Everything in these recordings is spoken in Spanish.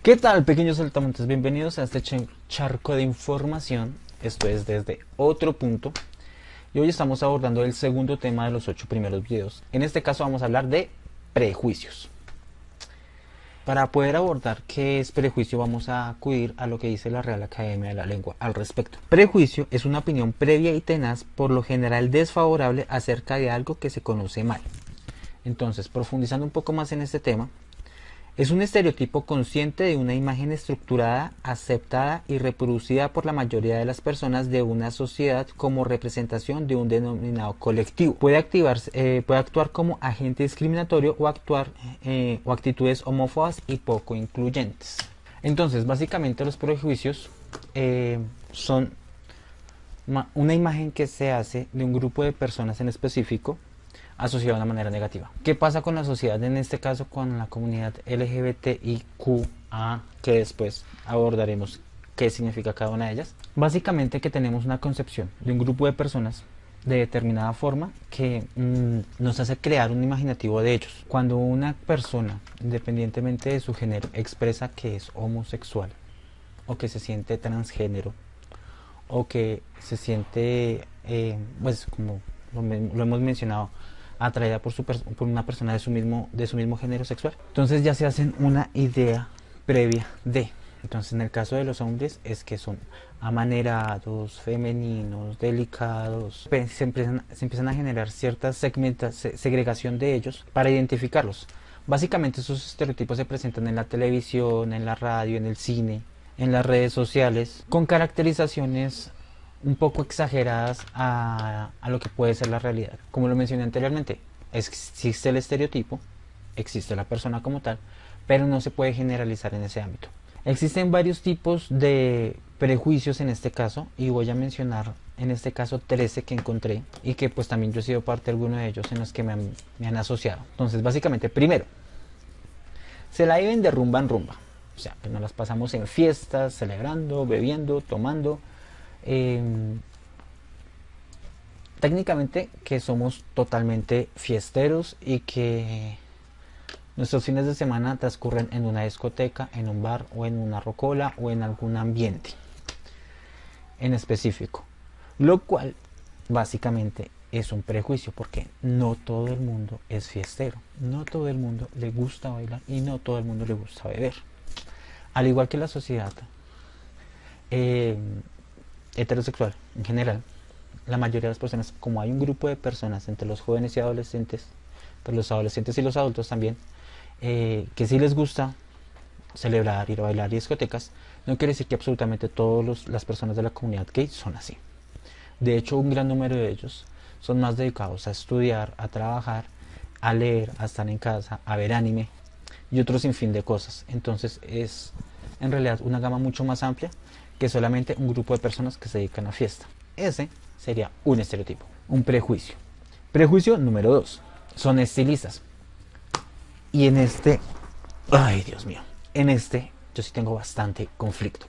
¿Qué tal, pequeños saltamontes? Bienvenidos a este charco de información. Esto es desde otro punto. Y hoy estamos abordando el segundo tema de los 8 primeros videos. En este caso vamos a hablar de prejuicios. Para poder abordar qué es prejuicio vamos a acudir a lo que dice la Real Academia de la Lengua al respecto. Prejuicio es una opinión previa y tenaz, por lo general desfavorable acerca de algo que se conoce mal. Entonces, profundizando un poco más en este tema, es un estereotipo consciente de una imagen estructurada, aceptada y reproducida por la mayoría de las personas de una sociedad como representación de un denominado colectivo. Puede actuar como agente discriminatorio o o actitudes homófobas y poco incluyentes. Entonces, básicamente los prejuicios son una imagen que se hace de un grupo de personas en específico asociado de una manera negativa. ¿Qué pasa con la sociedad? En este caso con la comunidad LGBTIQA, que después abordaremos qué significa cada una de ellas. Básicamente que tenemos una concepción de un grupo de personas de determinada forma que nos hace crear un imaginativo de ellos. Cuando una persona, independientemente de su género, expresa que es homosexual o que se siente transgénero o que se siente, pues como lo hemos mencionado, atraída por una persona de su mismo género sexual. Entonces ya se hacen una idea previa de. Entonces en el caso de los hombres es que son amanerados, femeninos, delicados. Se empiezan a generar cierta segregación de ellos para identificarlos. Básicamente esos estereotipos se presentan en la televisión, en la radio, en el cine, en las redes sociales, con caracterizaciones un poco exageradas a lo que puede ser la realidad. Como lo mencioné anteriormente, existe el estereotipo, existe la persona como tal, pero no se puede generalizar en ese ámbito. Existen varios tipos de prejuicios en este caso, y voy a mencionar en este caso 13 que encontré y que pues también yo he sido parte de alguno de ellos en los que me han asociado. Entonces básicamente, primero, se la viven de rumba en rumba. O sea, que nos las pasamos en fiestas, celebrando, bebiendo, tomando. Eh, Técnicamente que somos totalmente fiesteros y que nuestros fines de semana transcurren en una discoteca, en un bar o en una rocola o en algún ambiente en específico. Lo cual básicamente es un prejuicio porque no todo el mundo es fiestero, no todo el mundo le gusta bailar y no todo el mundo le gusta beber. Al igual que la sociedad eh, heterosexual en general, la mayoría de las personas, como hay un grupo de personas entre los jóvenes y adolescentes, entre los adolescentes y los adultos también, que sí les gusta celebrar, ir a bailar y discotecas, no quiere decir que absolutamente todas las personas de la comunidad gay son así. De hecho, un gran número de ellos son más dedicados a estudiar, a trabajar, a leer, a estar en casa, a ver anime y otro sinfín de cosas. Entonces es en realidad una gama mucho más amplia que solamente un grupo de personas que se dedican a fiesta. Ese sería un estereotipo, un prejuicio. Prejuicio número 2. Son estilistas. Y en este, ay Dios mío, en este yo sí tengo bastante conflicto.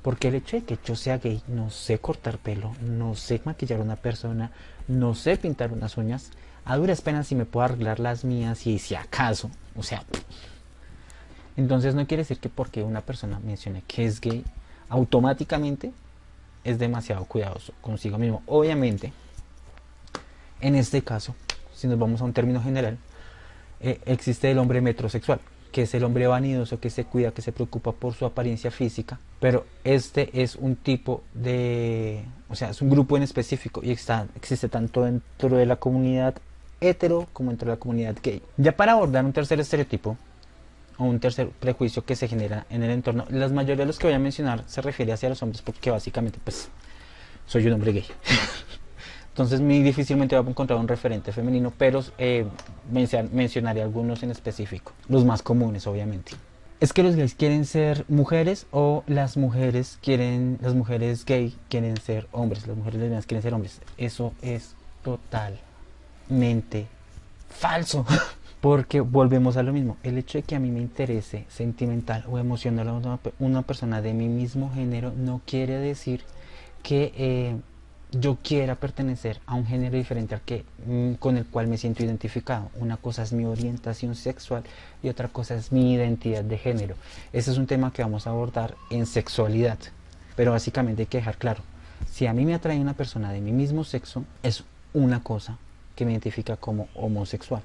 Porque el hecho de que yo sea gay, no sé cortar pelo, no sé maquillar a una persona, no sé pintar unas uñas, a duras penas si me puedo arreglar las mías y si acaso, o sea, entonces no quiere decir que porque una persona mencione que es gay, automáticamente es demasiado cuidadoso consigo mismo. Obviamente, en este caso, si nos vamos a un término general, existe el hombre metrosexual, que es el hombre vanidoso, que se cuida, que se preocupa por su apariencia física, pero este es un tipo de, o sea, es un grupo en específico y existe tanto dentro de la comunidad hetero como dentro de la comunidad gay. Ya para abordar un tercer estereotipo, o un tercer prejuicio que se genera en el entorno, la mayoría de los que voy a mencionar se refiere hacia los hombres porque básicamente pues soy un hombre gay. Entonces muy difícilmente voy a encontrar un referente femenino, pero mencionaré algunos en específico, los más comunes obviamente. ¿Es que los gays quieren ser mujeres o las mujeres gay quieren ser hombres, las mujeres lesbianas quieren ser hombres? Eso es totalmente falso. Porque volvemos a lo mismo, el hecho de que a mí me interese sentimental o emocional a una persona de mi mismo género no quiere decir que yo quiera pertenecer a un género diferente al que con el cual me siento identificado. Una cosa es mi orientación sexual y otra cosa es mi identidad de género. Ese es un tema que vamos a abordar en sexualidad, pero básicamente hay que dejar claro, si a mí me atrae una persona de mi mismo sexo, es una cosa que me identifica como homosexual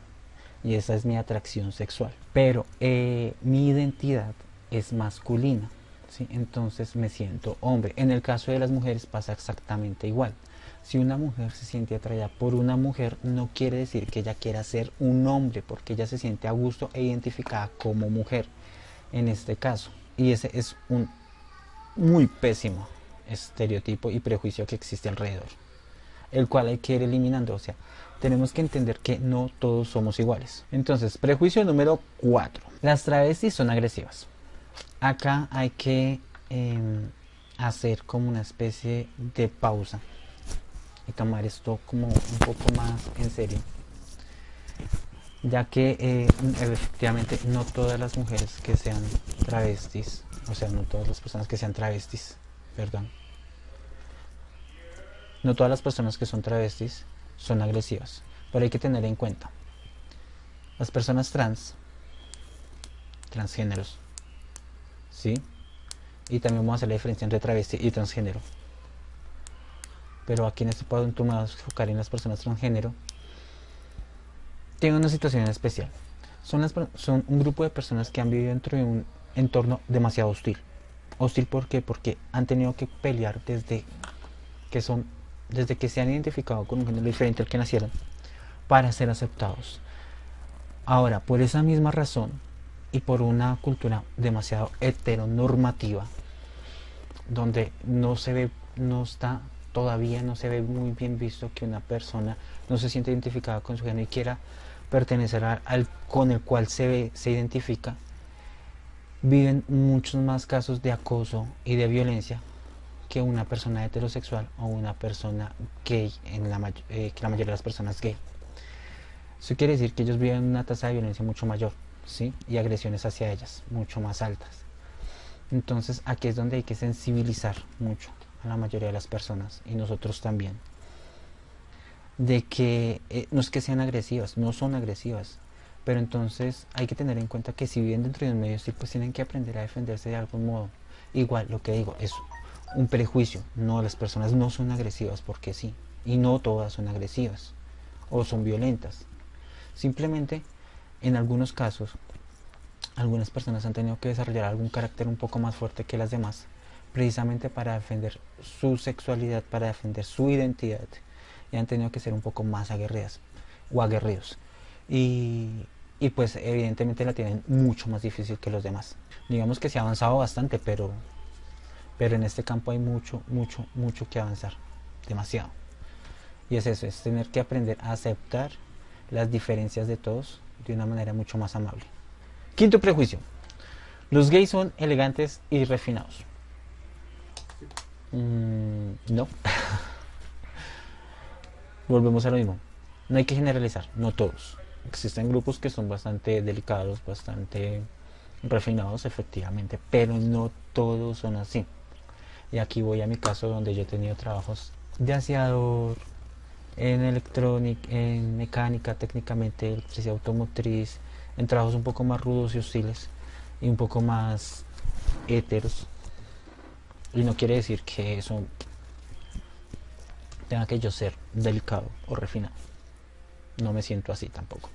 y esa es mi atracción sexual, pero mi identidad es masculina. ¿Sí? Entonces me siento hombre. En el caso de las mujeres pasa exactamente igual. Si una mujer se siente atraída por una mujer, no quiere decir que ella quiera ser un hombre, porque ella se siente a gusto e identificada como mujer en este caso. Y ese es un muy pésimo estereotipo y prejuicio que existe alrededor, el cual hay que ir eliminando. O sea, tenemos que entender que no todos somos iguales. Entonces, prejuicio número 4. Las travestis son agresivas. Acá hay que hacer como una especie de pausa y tomar esto como un poco más en serio, ya que efectivamente no todas las mujeres que sean travestis, o sea, no todas las personas que sean travestis, perdón, no todas las personas que son travestis son agresivas, pero hay que tener en cuenta las personas transgéneros, ¿sí? Y también vamos a hacer la diferencia entre travesti y transgénero. Pero aquí en este punto me voy a enfocar en las personas transgénero. Tienen una situación especial. Son un grupo de personas que han vivido dentro de un entorno demasiado hostil. ¿Hostil por qué? Porque han tenido que pelear desde que se han identificado con un género diferente al que nacieron para ser aceptados. Ahora, por esa misma razón y por una cultura demasiado heteronormativa, donde todavía no se ve muy bien visto que una persona no se siente identificada con su género y quiera pertenecer con el cual se identifica, viven muchos más casos de acoso y de violencia que una persona heterosexual o una persona gay, que la mayoría de las personas gay. Eso quiere decir que ellos viven una tasa de violencia mucho mayor, ¿sí? Y agresiones hacia ellas mucho más altas. Entonces aquí es donde hay que sensibilizar mucho a la mayoría de las personas y nosotros también, de que no es que sean agresivas, no son agresivas, pero entonces hay que tener en cuenta que si viven dentro de un medio hostil, pues tienen que aprender a defenderse de algún modo. Igual, lo que digo es un prejuicio, no, las personas no son agresivas porque sí, y no todas son agresivas o son violentas. Simplemente en algunos casos algunas personas han tenido que desarrollar algún carácter un poco más fuerte que las demás, precisamente para defender su sexualidad, para defender su identidad, y han tenido que ser un poco más aguerridas o aguerridos. Y pues evidentemente la tienen mucho más difícil que los demás. Digamos que se ha avanzado bastante, pero en este campo hay mucho que avanzar, demasiado. Y es eso, es tener que aprender a aceptar las diferencias de todos de una manera mucho más amable. Quinto prejuicio. Los gays son elegantes y refinados. No. Volvemos a lo mismo. No hay que generalizar, no todos. Existen grupos que son bastante delicados, bastante refinados, efectivamente, pero no todos son así. Y aquí voy a mi caso, donde yo he tenido trabajos de aseador, en electrónica, en mecánica, técnicamente, electricidad automotriz, en trabajos un poco más rudos y hostiles y un poco más heteros. Y no quiere decir que eso tenga que yo ser delicado o refinado. No me siento así tampoco.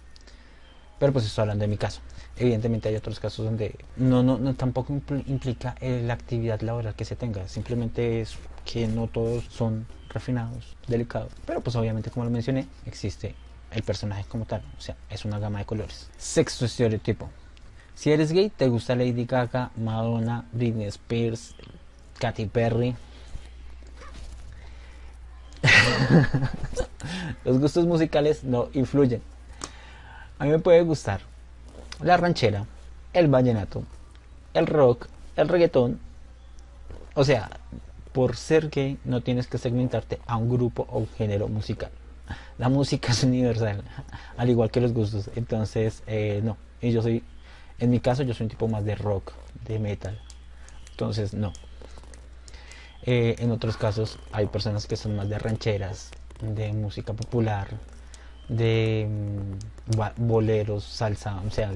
Pero pues estoy hablando de mi caso. Evidentemente hay otros casos donde no tampoco implica la actividad laboral que se tenga. Simplemente es que no todos son refinados, delicados. Pero pues obviamente, como lo mencioné, existe el personaje como tal. O sea, es una gama de colores. Sexto estereotipo. Si eres gay, te gusta Lady Gaga, Madonna, Britney Spears, Katy Perry. Los gustos musicales no influyen. A mí me puede gustar la ranchera, el vallenato, el rock, el reggaetón. O sea, por ser gay no tienes que segmentarte a un grupo o un género musical. La música es universal, al igual que los gustos. Entonces, no. Y en mi caso, yo soy un tipo más de rock, de metal. Entonces, no. En otros casos hay personas que son más de rancheras, de música popular, de boleros, salsa, o sea,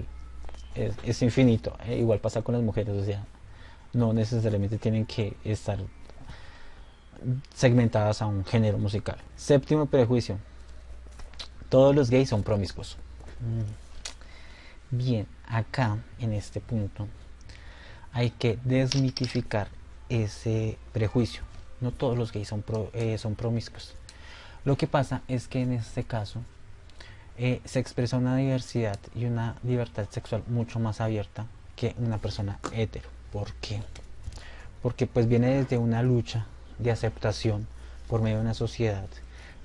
es infinito. Igual pasa con las mujeres, o sea, no necesariamente tienen que estar segmentadas a un género musical. Séptimo prejuicio: todos los gays son promiscuos. Bien, acá en este punto hay que desmitificar ese prejuicio. No todos los gays son promiscuos. Lo que pasa es que en este caso se expresa una diversidad y una libertad sexual mucho más abierta que una persona hetero. ¿Por qué? Porque pues viene desde una lucha de aceptación por medio de una sociedad.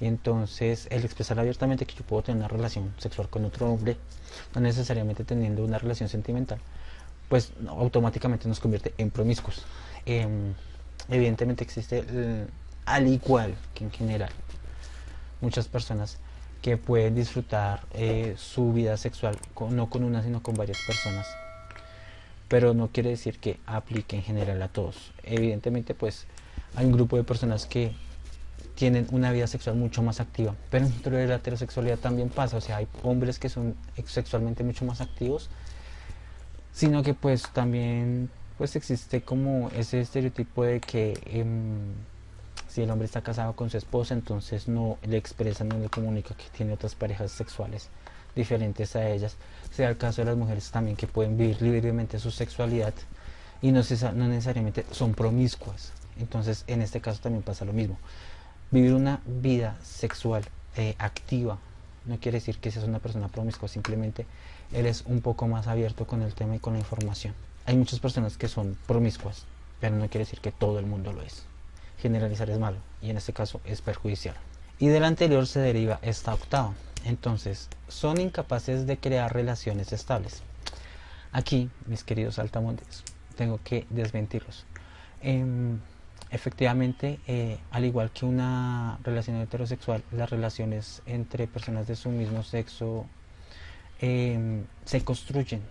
Y entonces el expresar abiertamente que yo puedo tener una relación sexual con otro hombre, no necesariamente teniendo una relación sentimental, pues automáticamente nos convierte en promiscuos. Evidentemente existe, al igual que en general, muchas personas que pueden disfrutar su vida sexual no con una sino con varias personas, pero no quiere decir que aplique en general a todos. Evidentemente pues hay un grupo de personas que tienen una vida sexual mucho más activa, pero dentro de la heterosexualidad también pasa, o sea, hay hombres que son sexualmente mucho más activos, sino que pues también pues existe como ese estereotipo de que si el hombre está casado con su esposa, entonces no le expresa, no le comunica que tiene otras parejas sexuales diferentes a ellas. Sea el caso de las mujeres también, que pueden vivir libremente su sexualidad y no necesariamente son promiscuas. Entonces en este caso también pasa lo mismo. Vivir una vida sexual activa no quiere decir que seas una persona promiscua, simplemente eres un poco más abierto con el tema y con la información. Hay muchas personas que son promiscuas, pero no quiere decir que todo el mundo lo es. Generalizar es malo y en este caso es perjudicial. Y del anterior se deriva esta octava. Entonces, son incapaces de crear relaciones estables. Aquí, mis queridos saltamontes, tengo que desmentirlos. Efectivamente, al igual que una relación heterosexual, las relaciones entre personas de su mismo sexo se construyen.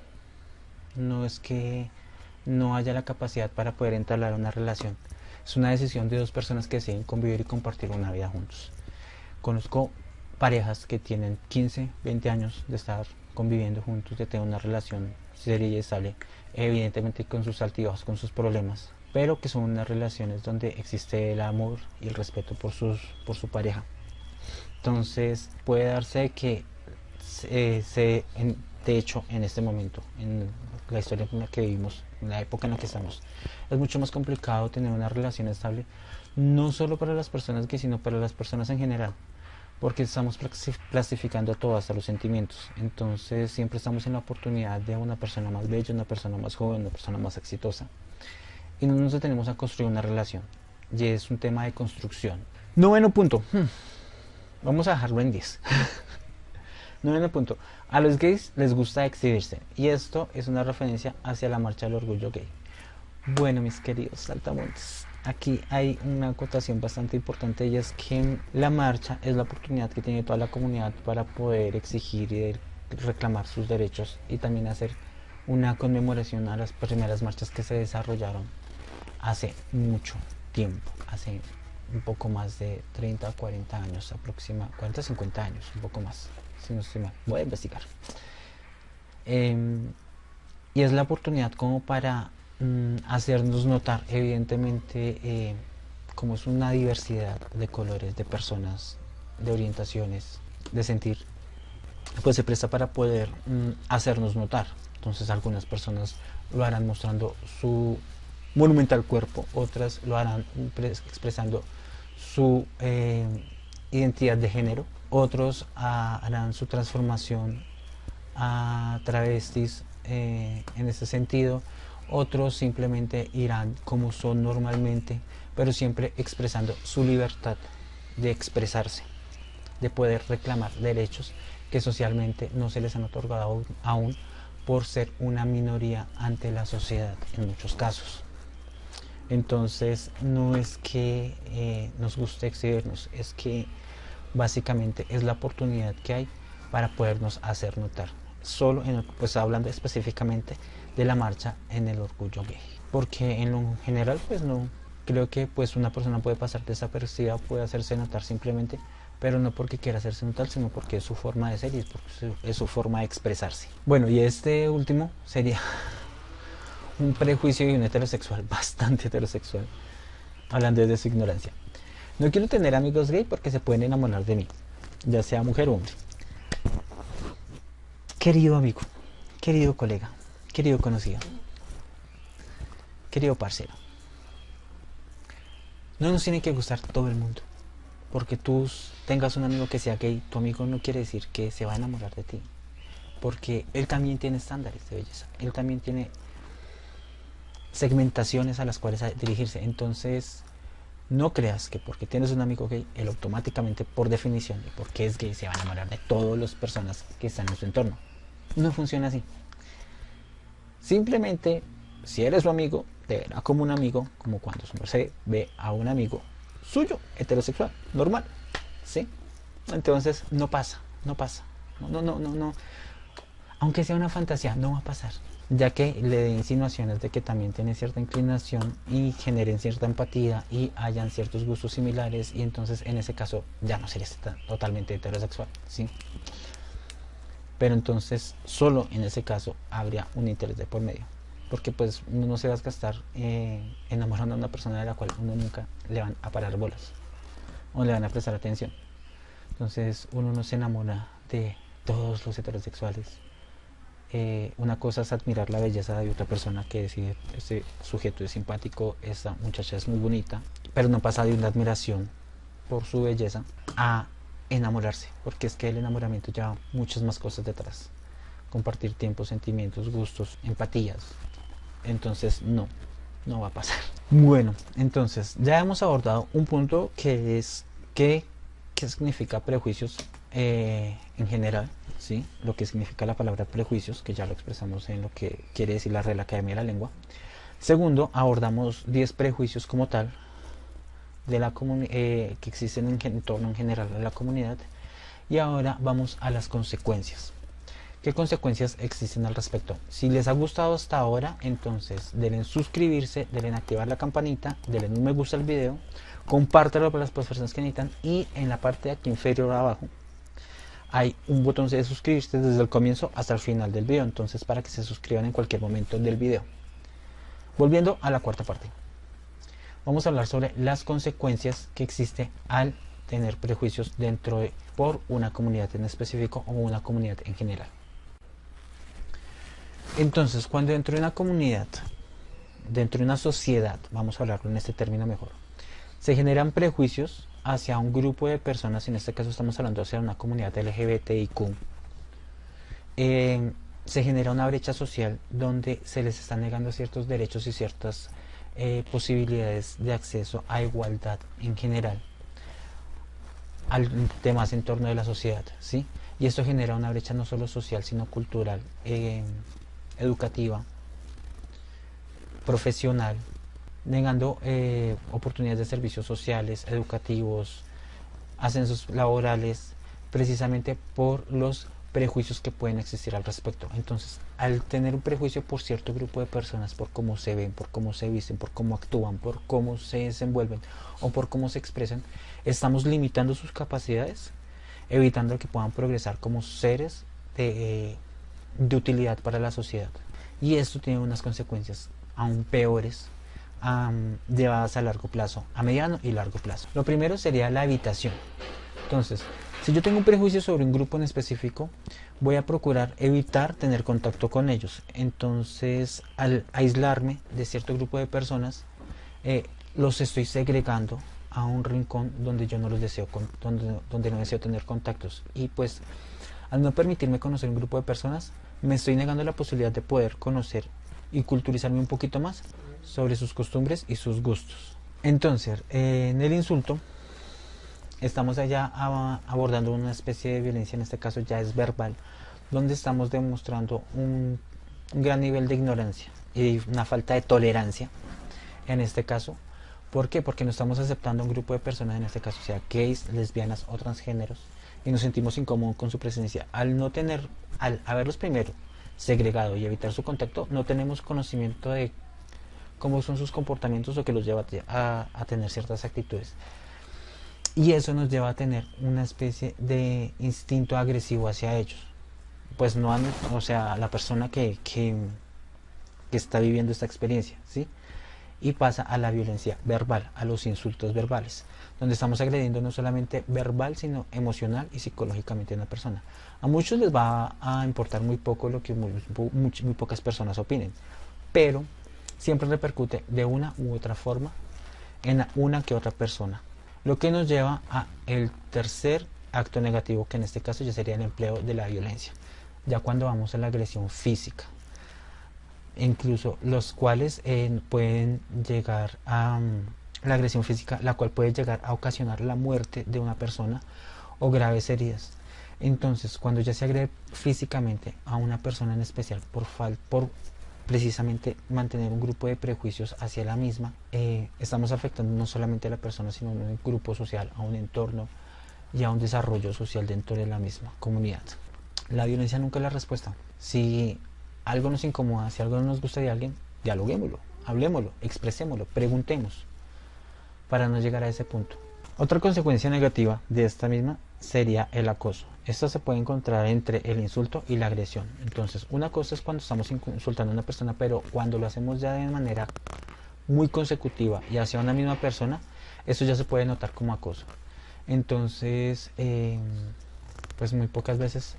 No es que no haya la capacidad para poder entablar una relación. Es una decisión de dos personas que deciden convivir y compartir una vida juntos. Conozco parejas que tienen 15, 20 años de estar conviviendo juntos, de tener una relación seria y estable, evidentemente con sus altibajos, con sus problemas, pero que son unas relaciones donde existe el amor y el respeto por su pareja. Entonces puede darse que de hecho en este momento, en la historia en la que vivimos, en la época en la que estamos, es mucho más complicado tener una relación estable, no solo para las personas gays, sino para las personas en general, porque estamos clasificando todo, hasta los sentimientos. Entonces siempre estamos en la oportunidad de una persona más bella, una persona más joven, una persona más exitosa, y no nos detenemos a construir una relación, y es un tema de construcción. Noveno punto, vamos a dejarlo en 10. Noveno punto, a los gays les gusta exhibirse, y esto es una referencia hacia la marcha del orgullo gay. Bueno, mis queridos saltamontes, aquí hay una acotación bastante importante, y es que la marcha es la oportunidad que tiene toda la comunidad para poder exigir y reclamar sus derechos, y también hacer una conmemoración a las primeras marchas que se desarrollaron hace mucho tiempo, hace un poco más de 30 o 40 años aproximadamente, 40 o 50 años, un poco más, si no estoy mal, voy a investigar. Y es la oportunidad como para hacernos notar, evidentemente, como es una diversidad de colores, de personas, de orientaciones, de sentir, pues se presta para poder hacernos notar. Entonces algunas personas lo harán mostrando su monumental cuerpo, otras lo harán expresando su identidad de género, otros harán su transformación a travestis en este sentido, otros simplemente irán como son normalmente, pero siempre expresando su libertad de expresarse, de poder reclamar derechos que socialmente no se les han otorgado aún por ser una minoría ante la sociedad en muchos casos. Entonces no es que nos guste exhibirnos, es que básicamente es la oportunidad que hay para podernos hacer notar. Solo pues hablando específicamente de la marcha en el orgullo gay, porque en lo general pues no Creo que pues una persona puede pasar desapercibida, puede hacerse notar simplemente, pero no porque quiera hacerse notar, sino porque es su forma de ser y es su forma de expresarse. Bueno, y este último sería un prejuicio y un heterosexual, bastante heterosexual, hablando de su ignorancia. No quiero tener amigos gay porque se pueden enamorar de mí, ya sea mujer o hombre. Querido amigo, querido colega, querido conocido, querido parcero, no nos tiene que gustar todo el mundo. Porque tú tengas un amigo que sea gay, tu amigo no quiere decir que se va a enamorar de ti. Porque él también tiene estándares de belleza. Él también tiene segmentaciones a las cuales dirigirse. Entonces, no creas que porque tienes un amigo gay, él automáticamente, por definición, y porque es gay, se va a enamorar de todas las personas que están en su entorno. No funciona así. Simplemente, si eres su amigo, te verá como un amigo, como cuando su merced ve a un amigo suyo, heterosexual, normal, ¿sí? Entonces, no pasa, no pasa. No. Aunque sea una fantasía, no va a pasar. Ya que le dé insinuaciones de que también tiene cierta inclinación y generen cierta empatía y hayan ciertos gustos similares, y entonces en ese caso ya no sería totalmente heterosexual, ¿sí? Pero entonces solo en ese caso habría un interés de por medio, porque pues uno no se va a gastar enamorando a una persona de la cual uno nunca le van a parar bolas o le van a prestar atención. Entonces uno no se enamora de todos los heterosexuales. Una cosa es admirar la belleza de otra persona, que decide, este sujeto es simpático, esta muchacha es muy bonita, pero no pasa de una admiración por su belleza a enamorarse, porque es que el enamoramiento lleva muchas más cosas detrás: compartir tiempo, sentimientos, gustos, empatías. Entonces no va a pasar. Bueno, entonces ya hemos abordado un punto, que es qué significa prejuicios en general, ¿sí? Lo que significa la palabra prejuicios, que ya lo expresamos en lo que quiere decir la Real Academia de la Lengua. Segundo, abordamos 10 prejuicios como tal de la que existen en torno en general a la comunidad. Y ahora vamos a las consecuencias. ¿Qué consecuencias existen al respecto? Si les ha gustado hasta ahora, entonces deben suscribirse, deben activar la campanita, denle un me gusta al video, compártelo para las personas que necesitan, y en la parte de aquí inferior abajo hay un botón de suscribirse desde el comienzo hasta el final del video, entonces para que se suscriban en cualquier momento del video. Volviendo a la cuarta parte, vamos a hablar sobre las consecuencias que existe al tener prejuicios por una comunidad en específico o una comunidad en general. Entonces, cuando dentro de una comunidad, dentro de una sociedad, vamos a hablarlo en este término mejor, se generan prejuicios hacia un grupo de personas, en este caso estamos hablando hacia una comunidad LGBTIQ, se genera una brecha social donde se les están negando ciertos derechos y ciertas posibilidades de acceso a igualdad en general al demás entorno de la sociedad, ¿sí? Y esto genera una brecha no solo social, sino cultural, educativa, profesional, negando oportunidades de servicios sociales, educativos, ascensos laborales, precisamente por los prejuicios que pueden existir al respecto. Entonces, al tener un prejuicio por cierto grupo de personas, por cómo se ven, por cómo se visten, por cómo actúan, por cómo se desenvuelven o por cómo se expresan, estamos limitando sus capacidades, evitando que puedan progresar como seres de utilidad para la sociedad. Y esto tiene unas consecuencias aún peores, llevadas a largo plazo, a mediano y largo plazo. Lo primero sería la evitación. Entonces, si yo tengo un prejuicio sobre un grupo en específico, voy a procurar evitar tener contacto con ellos. Entonces, al aislarme de cierto grupo de personas, los estoy segregando a un rincón donde yo no los deseo, donde no deseo tener contactos. Y pues, al no permitirme conocer un grupo de personas, me estoy negando la posibilidad de poder conocer y culturizarme un poquito más sobre sus costumbres y sus gustos. Entonces, en el insulto, estamos allá abordando una especie de violencia, en este caso ya es verbal, donde estamos demostrando un gran nivel de ignorancia y una falta de tolerancia, en este caso. ¿Por qué? Porque no estamos aceptando a un grupo de personas, en este caso sea gays, lesbianas o transgéneros, y nos sentimos incómodos con su presencia. Al haberlos primero segregado y evitar su contacto, no tenemos conocimiento de cómo son sus comportamientos o que los lleva a tener ciertas actitudes. Y eso nos lleva a tener una especie de instinto agresivo hacia ellos. Pues no, o sea, la persona que está viviendo esta experiencia, ¿sí? Y pasa a la violencia verbal, a los insultos verbales, donde estamos agrediendo no solamente verbal, sino emocional y psicológicamente a una persona. A muchos les va a importar muy poco lo que muy pocas personas opinen, pero siempre repercute de una u otra forma en una que otra persona. Lo que nos lleva a el tercer acto negativo, que en este caso ya sería el empleo de la violencia, ya cuando vamos a la agresión física, incluso los cuales pueden llegar a la agresión física, la cual puede llegar a ocasionar la muerte de una persona o graves heridas. Entonces, cuando ya se agrede físicamente a una persona en especial por precisamente mantener un grupo de prejuicios hacia la misma, estamos afectando no solamente a la persona, sino a un grupo social, a un entorno y a un desarrollo social dentro de la misma comunidad. La violencia nunca es la respuesta. Si algo nos incomoda, si algo no nos gusta de alguien, dialoguémoslo, hablemoslo, expresémoslo, preguntemos, para no llegar a ese punto. Otra consecuencia negativa de esta misma sería el acoso. Esto se puede encontrar entre el insulto y la agresión. Entonces, una cosa es cuando estamos insultando a una persona, pero cuando lo hacemos ya de manera muy consecutiva y hacia una misma persona, eso ya se puede notar como acoso. Entonces, pues muy pocas veces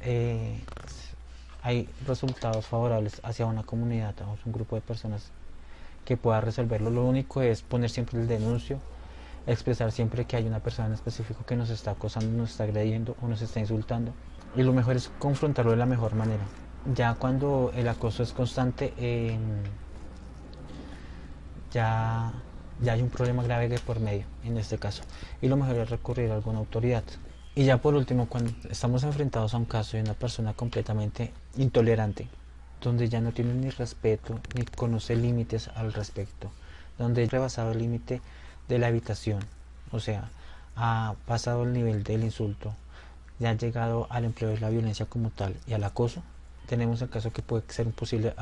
hay resultados favorables hacia una comunidad o un grupo de personas que pueda resolverlo. Lo único es poner siempre el denuncio, expresar siempre que hay una persona en específico que nos está acosando, nos está agrediendo o nos está insultando. Y lo mejor es confrontarlo de la mejor manera. Ya cuando el acoso es constante, ya hay un problema grave de por medio en este caso. Y lo mejor es recurrir a alguna autoridad. Y ya por último, cuando estamos enfrentados a un caso de una persona completamente intolerante, donde ya no tiene ni respeto ni conoce límites al respecto, donde ha rebasado el límite de la evitación, o sea, ha pasado el nivel del insulto, ya ha llegado al empleo de la violencia como tal y al acoso, tenemos el caso que puede ser un posible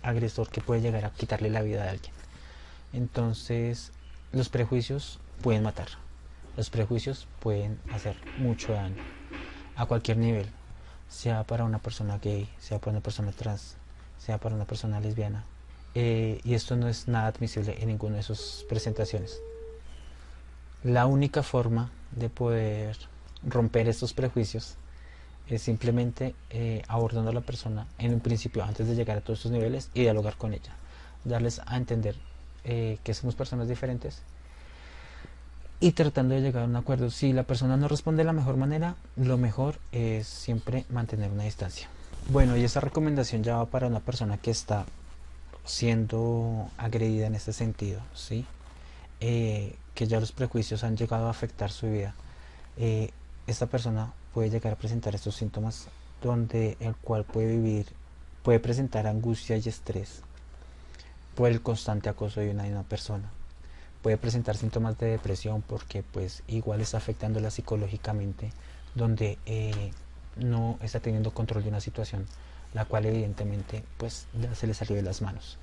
agresor que puede llegar a quitarle la vida a alguien. Entonces, los prejuicios pueden matar. Los prejuicios pueden hacer mucho daño a cualquier nivel, sea para una persona gay, sea para una persona trans, sea para una persona lesbiana. Y esto no es nada admisible en ninguna de sus presentaciones. La única forma de poder romper estos prejuicios es simplemente abordando a la persona en un principio antes de llegar a todos estos niveles y dialogar con ella, darles a entender que somos personas diferentes y tratando de llegar a un acuerdo. Si la persona no responde de la mejor manera, lo mejor es siempre mantener una distancia. Bueno, y esta recomendación ya va para una persona que está siendo agredida en este sentido, ¿sí? Que ya los prejuicios han llegado a afectar su vida. Esta persona puede llegar a presentar estos síntomas donde el cual puede presentar angustia y estrés por el constante acoso de una misma persona. Puede presentar síntomas de depresión porque pues igual está afectándola psicológicamente, donde no está teniendo control de una situación, la cual evidentemente pues ya se le salió de las manos.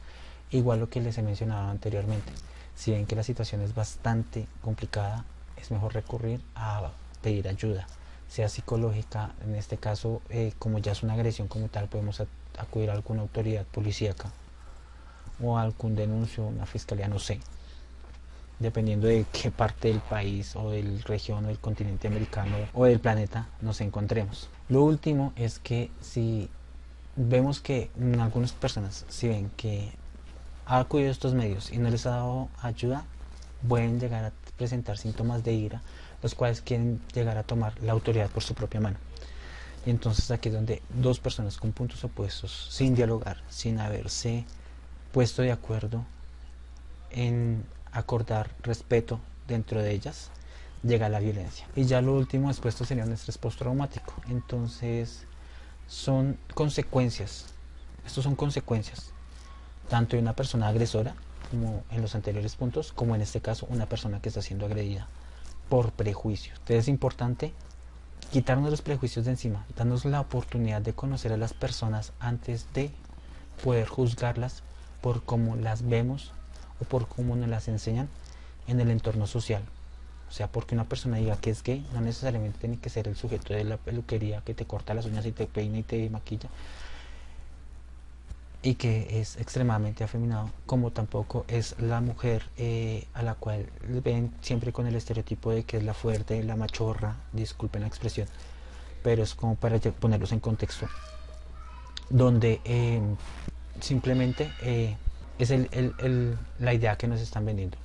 Igual lo que les he mencionado anteriormente, si ven que la situación es bastante complicada, es mejor recurrir a pedir ayuda, sea psicológica, en este caso como ya es una agresión como tal, podemos acudir a alguna autoridad policíaca o a algún denuncio, una fiscalía, no sé, dependiendo de qué parte del país o de la región o del continente americano o del planeta nos encontremos. Lo último es que si vemos que algunas personas, si ven que ha acudido a estos medios y no les ha dado ayuda, pueden llegar a presentar síntomas de ira, los cuales quieren llegar a tomar la autoridad por su propia mano. Y entonces aquí es donde dos personas con puntos opuestos, sin dialogar, sin haberse puesto de acuerdo en acordar respeto dentro de ellas, llega la violencia. Y ya lo último después esto sería un estrés postraumático. Entonces son consecuencias, estos son consecuencias tanto de una persona agresora, como en los anteriores puntos, como en este caso una persona que está siendo agredida por prejuicios. Entonces es importante quitarnos los prejuicios de encima, darnos la oportunidad de conocer a las personas antes de poder juzgarlas por cómo las vemos o por cómo nos las enseñan en el entorno social. O sea, porque una persona diga que es gay, no necesariamente tiene que ser el sujeto de la peluquería que te corta las uñas y te peina y te maquilla y que es extremadamente afeminado, como tampoco es la mujer a la cual ven siempre con el estereotipo de que es la fuerte, la machorra, disculpen la expresión, pero es como para ponerlos en contexto, donde simplemente es la idea que nos están vendiendo.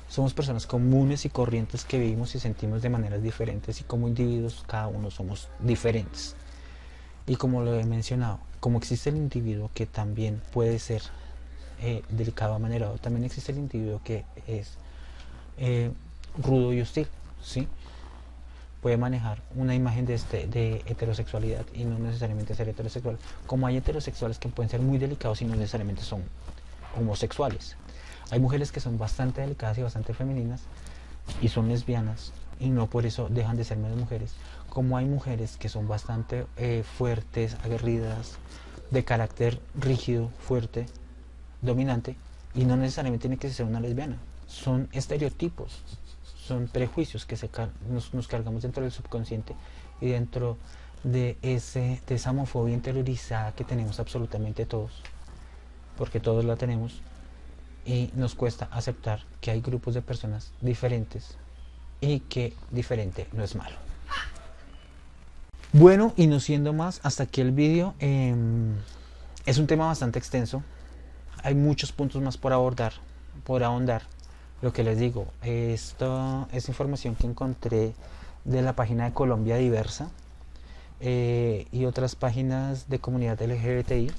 Somos personas comunes y corrientes que vivimos y sentimos de maneras diferentes, y como individuos cada uno somos diferentes. Y como lo he mencionado, como existe el individuo que también puede ser delicado, amanerado, también existe el individuo que es rudo y hostil, ¿sí? Puede manejar una imagen de heterosexualidad y no necesariamente ser heterosexual, como hay heterosexuales que pueden ser muy delicados y no necesariamente son homosexuales. Hay mujeres que son bastante delicadas y bastante femeninas y son lesbianas y no por eso dejan de ser menos mujeres, como hay mujeres que son bastante fuertes, aguerridas, de carácter rígido, fuerte, dominante, y no necesariamente tiene que ser una lesbiana. Son estereotipos, son prejuicios que nos cargamos dentro del subconsciente y dentro de esa homofobia interiorizada que tenemos absolutamente todos, porque todos la tenemos, y nos cuesta aceptar que hay grupos de personas diferentes y que diferente no es malo. Bueno, y no siendo más, hasta aquí el vídeo. Es un tema bastante extenso, hay muchos puntos más por abordar, por ahondar. Lo que les digo, esto es información que encontré de la página de Colombia Diversa y otras páginas de comunidad LGBTI.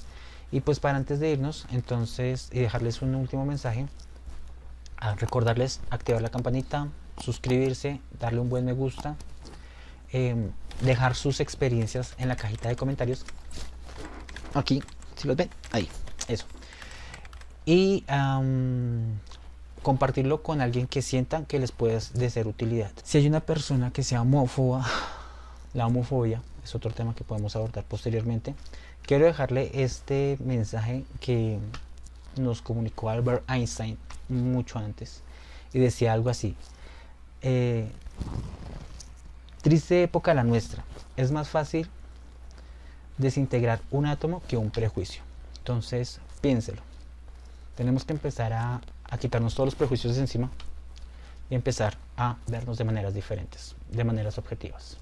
Y pues para antes de irnos, entonces, y dejarles un último mensaje, a recordarles activar la campanita, suscribirse, darle un buen me gusta, dejar sus experiencias en la cajita de comentarios, aquí, si los ven, ahí, eso. Y compartirlo con alguien que sientan que les puede de ser utilidad. Si hay una persona que sea homófoba, la homofobia es otro tema que podemos abordar posteriormente. Quiero dejarle este mensaje que nos comunicó Albert Einstein mucho antes, y decía algo así: triste época la nuestra, es más fácil desintegrar un átomo que un prejuicio. Entonces piénselo, tenemos que empezar a quitarnos todos los prejuicios de encima y empezar a vernos de maneras diferentes, de maneras objetivas.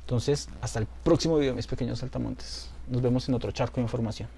Entonces, hasta el próximo video, mis pequeños saltamontes. Nos vemos en otro charco de información.